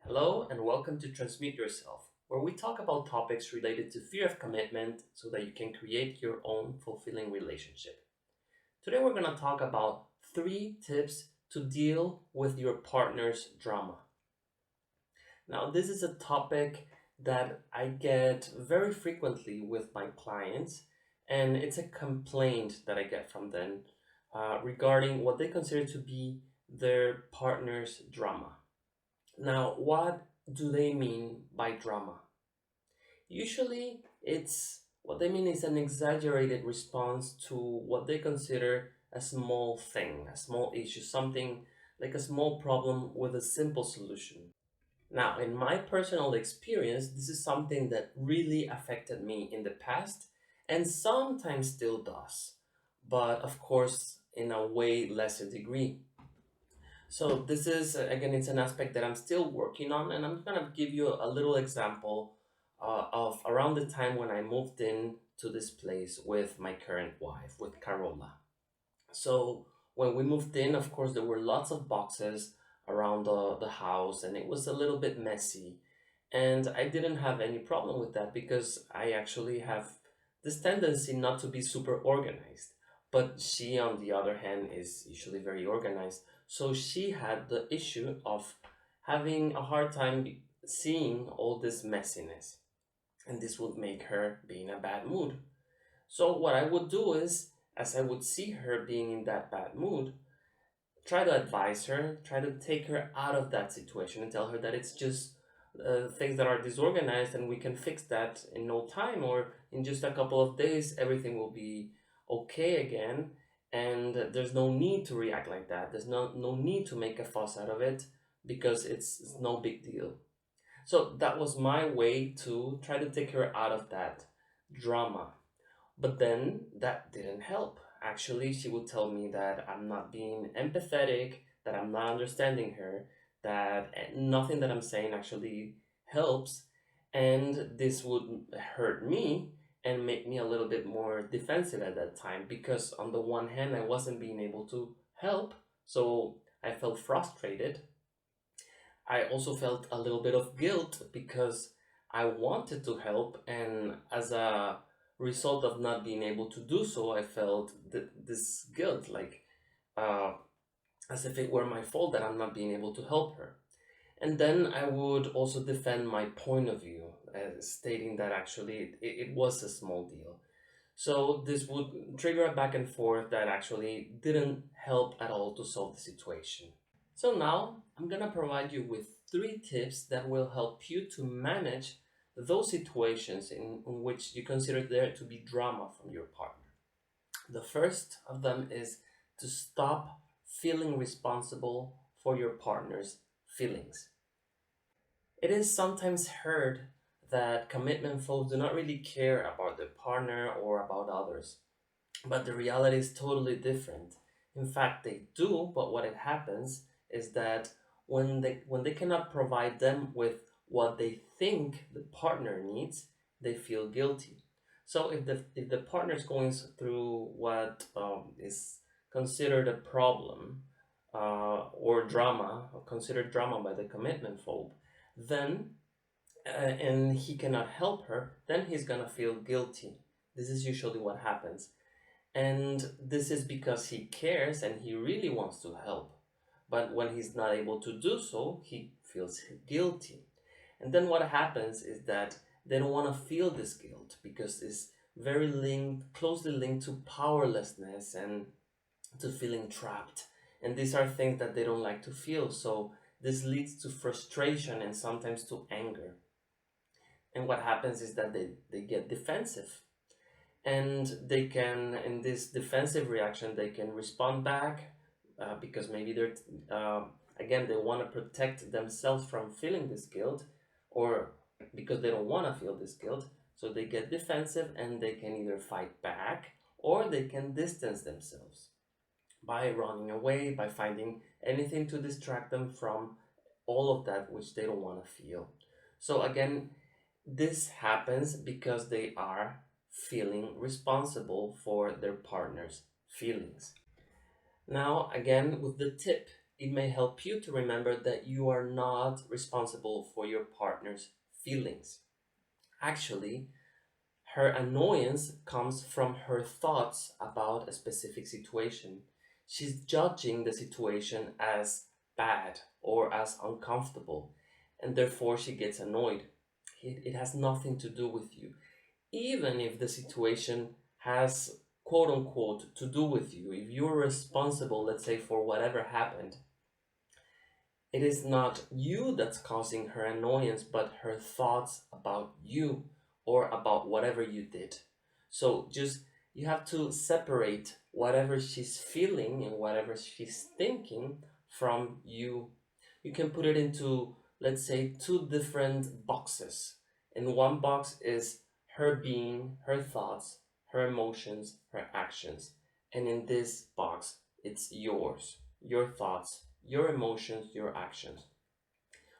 Hello, and welcome to Transmute Yourself, where we talk about topics related to fear of commitment so that you can create your own fulfilling relationship. Today, we're going to talk about 3 tips to deal with your partner's drama. Now, this is a topic that I get very frequently with my clients, and it's a complaint that I get from them regarding what they consider to be their partner's drama. Now, what do they mean by drama? Usually, it's what they mean is an exaggerated response to what they consider a small thing, a small issue, something like a small problem with a simple solution. Now, in my personal experience, this is something that really affected me in the past and sometimes still does, but of course, in a way lesser degree. So this is again, it's an aspect that I'm still working on, and I'm gonna give you a little example of around the time when I moved in to this place with my current wife, with Carola. So when we moved in, of course, there were lots of boxes around the house, and it was a little bit messy. And I didn't have any problem with that because I actually have this tendency not to be super organized. But she, on the other hand, is usually very organized. So she had the issue of having a hard time seeing all this messiness. And this would make her be in a bad mood. So what I would do is, as I would see her being in that bad mood, try to advise her, try to take her out of that situation and tell her that it's just things that are disorganized and we can fix that in no time or in just a couple of days, everything will be okay again. And there's no need to react like that. There's no need to make a fuss out of it because it's no big deal. So that was my way to try to take her out of that drama. But then that didn't help. Actually, she would tell me that I'm not being empathetic, that I'm not understanding her, that nothing that I'm saying actually helps. And this would hurt me and make me a little bit more defensive at that time because, on the one hand, I wasn't being able to help. So I felt frustrated. I also felt a little bit of guilt because I wanted to help, and as a result of not being able to do so, I felt this guilt, like uh, as if it were my fault that I'm not being able to help her. And then I would also defend my point of view, stating that actually it was a small deal. So this would trigger a back and forth that actually didn't help at all to solve the situation. So now I'm gonna provide you with 3 tips that will help you to manage those situations in which you consider there to be drama from your partner. The first of them is to stop feeling responsible for your partner's feelings. It is sometimes heard that commitment folks do not really care about their partner or about others, but the reality is totally different. In fact, they do, but what it happens is that when they cannot provide them with what they think the partner needs, they feel guilty. So if the partner is going through what is considered a problem or drama, or considered drama by the commitment phobe, then and he cannot help her, then he's gonna feel guilty. This is usually what happens. And this is because he cares and he really wants to help. But when he's not able to do so, he feels guilty. And then what happens is that they don't want to feel this guilt because it's very closely linked to powerlessness and to feeling trapped. And these are things that they don't like to feel. So this leads to frustration and sometimes to anger. And what happens is that they get defensive, and they can, in this defensive reaction, they can respond back because maybe they're again, they want to protect themselves from feeling this guilt, or because they don't want to feel this guilt, so they get defensive and they can either fight back or they can distance themselves by running away, by finding anything to distract them from all of that which they don't want to feel. So again, this happens because they are feeling responsible for their partner's feelings. Now, again, with the tip, it may help you to remember that you are not responsible for your partner's feelings. Actually, her annoyance comes from her thoughts about a specific situation. She's judging the situation as bad or as uncomfortable, and therefore she gets annoyed. It has nothing to do with you. Even if the situation has quote unquote to do with you, if you're responsible, let's say, for whatever happened, it is not you that's causing her annoyance, but her thoughts about you or about whatever you did. So just you have to separate whatever she's feeling and whatever she's thinking from you. You can put it into, let's say, two different boxes. In one box is her being, her thoughts, her emotions, her actions. And in this box, it's yours, your thoughts, your emotions, your actions.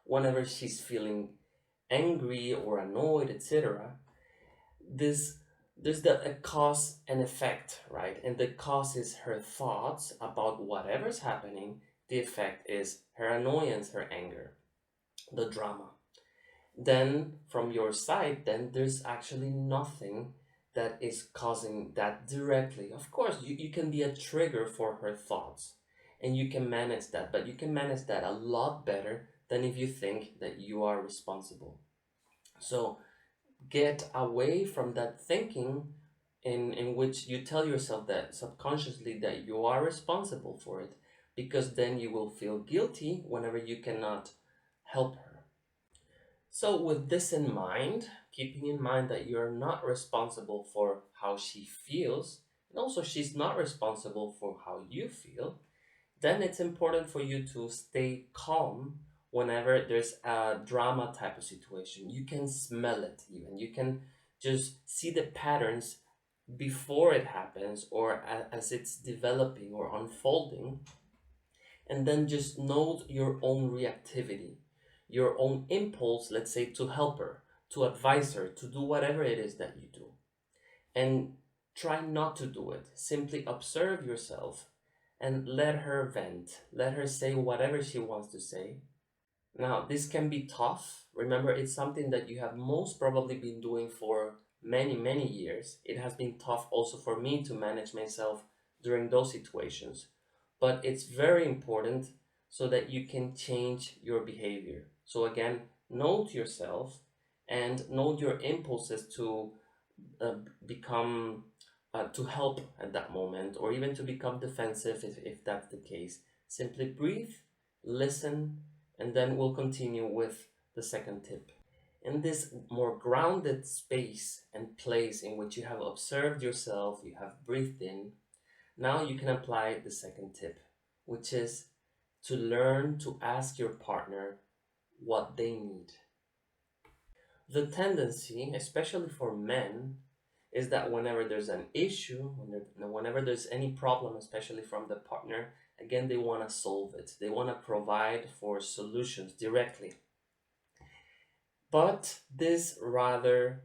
Whenever she's feeling angry or annoyed, etc., this there's a cause and effect, right? And the cause is her thoughts about whatever's happening. The effect is her annoyance, her anger, the drama. Then from your side, then there's actually nothing that is causing that directly. Of course, you can be a trigger for her thoughts and you can manage that, but you can manage that a lot better than if you think that you are responsible. So get away from that thinking in which you tell yourself that subconsciously that you are responsible for it, because then you will feel guilty whenever you cannot help her. So, with this in mind, keeping in mind that you're not responsible for how she feels, and also she's not responsible for how you feel, then it's important for you to stay calm whenever there's a drama type of situation. You can smell it, even. You can just see the patterns before it happens or as it's developing or unfolding, and then just note your own reactivity, your own impulse, let's say, to help her, to advise her, to do whatever it is that you do. And try not to do it. Simply observe yourself and let her vent. Let her say whatever she wants to say. Now, this can be tough. Remember, it's something that you have most probably been doing for many, many years. It has been tough also for me to manage myself during those situations. But it's very important so that you can change your behavior. So, again, note yourself and note your impulses to uh, become to help at that moment, or even to become defensive if that's the case. Simply breathe, listen, and then we'll continue with the second tip. In this more grounded space and place in which you have observed yourself, you have breathed in, now you can apply the second tip, which is to learn to ask your partner what they need. The tendency, especially for men, is that whenever there's an issue, whenever there's any problem, especially from the partner, again, they want to solve it. They want to provide for solutions directly. But this rather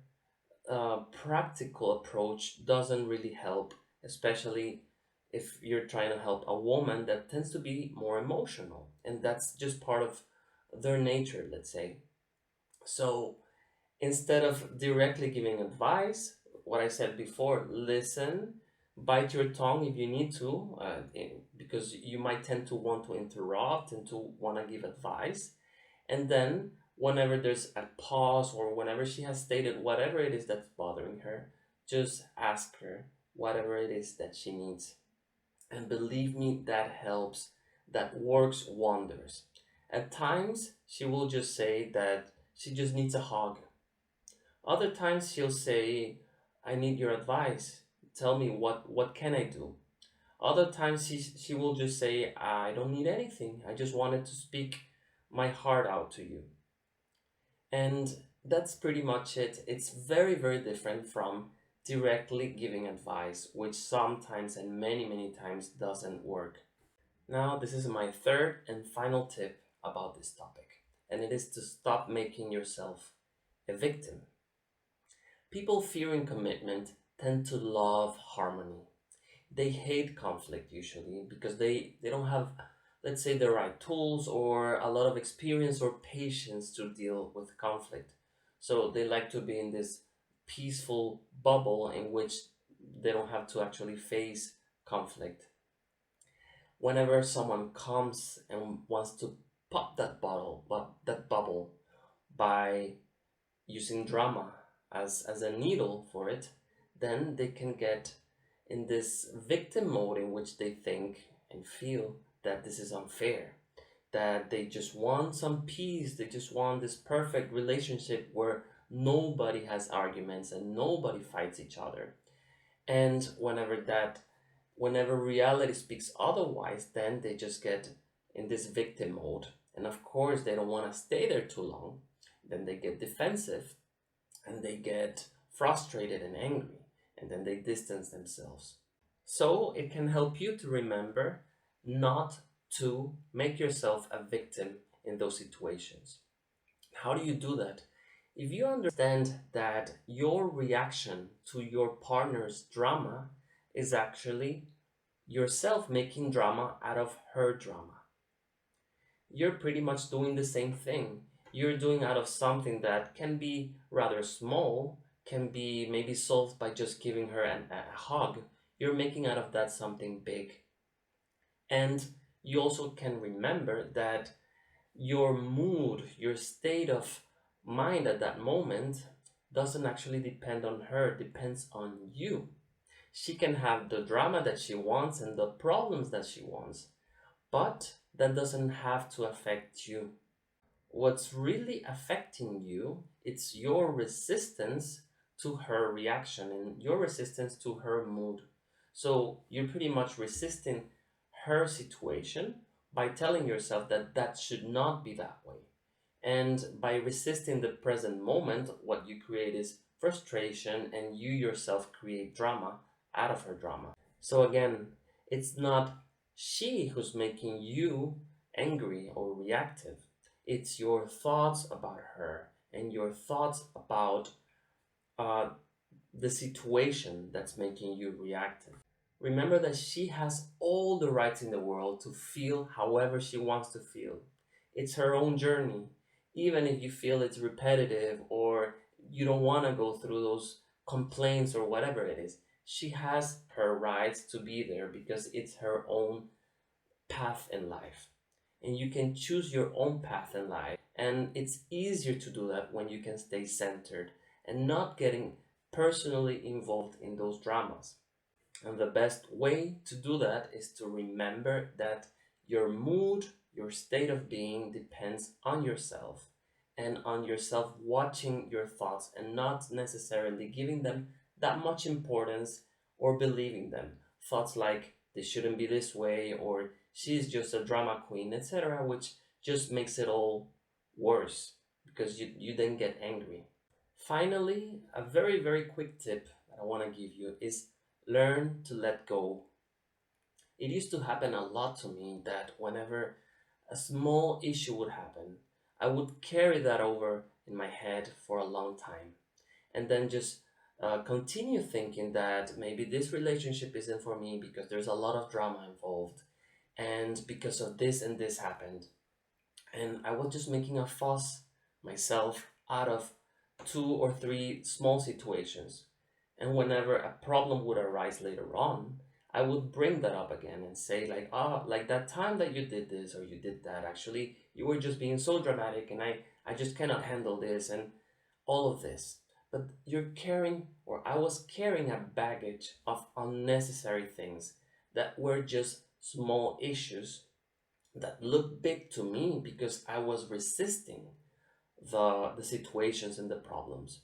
practical approach doesn't really help, especially if you're trying to help a woman that tends to be more emotional. And that's just part of their nature, let's say. So instead of directly giving advice, what I said before, listen, bite your tongue if you need to, because you might tend to want to interrupt and to want to give advice. And then, whenever there's a pause or whenever she has stated whatever it is that's bothering her, just ask her whatever it is that she needs. And believe me, that helps, that works wonders. At times, she will just say that she just needs a hug. Other times she'll say, I need your advice. Tell me what can I do? Other times she will just say, I don't need anything. I just wanted to speak my heart out to you. And that's pretty much it. It's very, very different from directly giving advice, which sometimes and many, many times doesn't work. Now, this is my third and final tip about this topic, and it is to stop making yourself a victim. People fearing commitment tend to love harmony. They hate conflict usually because they don't have, let's say, the right tools or a lot of experience or patience to deal with conflict. So they like to be in this peaceful bubble in which they don't have to actually face conflict. Whenever someone comes and wants to pop that bubble by using drama as a needle for it, then they can get in this victim mode in which they think and feel that this is unfair, that they just want some peace, they just want this perfect relationship where nobody has arguments and nobody fights each other. And whenever reality speaks otherwise, then they just get in this victim mode. And of course, they don't want to stay there too long. Then they get defensive and they get frustrated and angry, and then they distance themselves. So it can help you to remember not to make yourself a victim in those situations. How do you do that? If you understand that your reaction to your partner's drama is actually yourself making drama out of her drama, you're pretty much doing the same thing. You're doing out of something that can be rather small, can be maybe solved by just giving her a hug. You're making out of that something big. And you also can remember that your mood, your state of mind at that moment doesn't actually depend on her, it depends on you. She can have the drama that she wants and the problems that she wants, but that doesn't have to affect you. What's really affecting you, it's your resistance to her reaction and your resistance to her mood. So you're pretty much resisting her situation by telling yourself that that should not be that way. And by resisting the present moment, what you create is frustration, and you yourself create drama out of her drama. So again, it's not she who's making you angry or reactive. It's your thoughts about her and your thoughts about uh, the situation that's making you reactive. Remember that she has all the rights in the world to feel however she wants to feel. It's her own journey. Even if you feel it's repetitive or you don't want to go through those complaints or whatever it is, she has her rights to be there because it's her own path in life. And you can choose your own path in life. And it's easier to do that when you can stay centered and not getting personally involved in those dramas. And the best way to do that is to remember that your mood, your state of being depends on yourself and on yourself watching your thoughts and not necessarily giving them that much importance or believing them. Thoughts like they shouldn't be this way or she's just a drama queen, etc., which just makes it all worse because you then get angry. Finally, a very, very quick tip that I want to give you is learn to let go. It used to happen a lot to me that whenever a small issue would happen, I would carry that over in my head for a long time and then just continue thinking that maybe this relationship isn't for me because there's a lot of drama involved and because of this and this happened. And I was just making a fuss myself out of two or three small situations. And whenever a problem would arise later on, I would bring that up again and say like, like that time that you did this or you did that, actually, you were just being so dramatic and I just cannot handle this and all of this. But you're carrying, or I was carrying a baggage of unnecessary things that were just small issues that looked big to me because I was resisting the situations and the problems.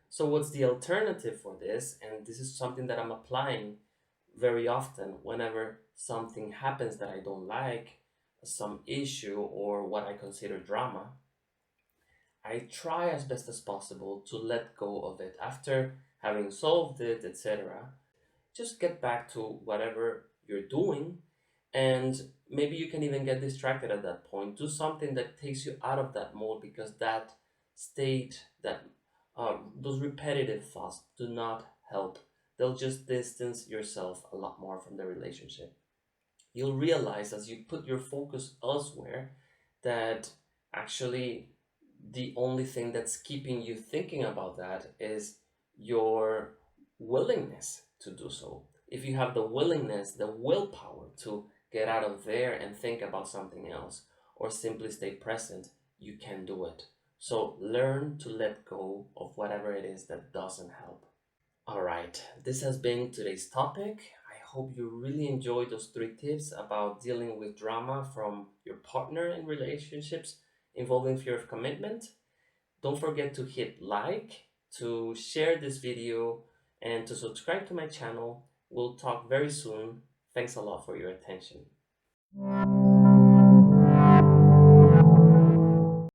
So what's the alternative for this? And this is something that I'm applying very often whenever something happens that I don't like, some issue or what I consider drama. I try as best as possible to let go of it after having solved it, etc. Just get back to whatever you're doing, and maybe you can even get distracted at that point. Do something that takes you out of that mode because that state, that those repetitive thoughts do not help they'll just distance yourself a lot more from the relationship. You'll realize as you put your focus elsewhere that actually the only thing that's keeping you thinking about that is your willingness to do so. If you have the willingness, the willpower to get out of there and think about something else, or simply stay present, you can do it. So learn to let go of whatever it is that doesn't help. All right, this has been today's topic. I hope you really enjoyed those three tips about dealing with drama from your partner in relationships involving fear of commitment. Don't forget to hit like, to share this video, and to subscribe to my channel. We'll talk very soon. Thanks a lot for your attention.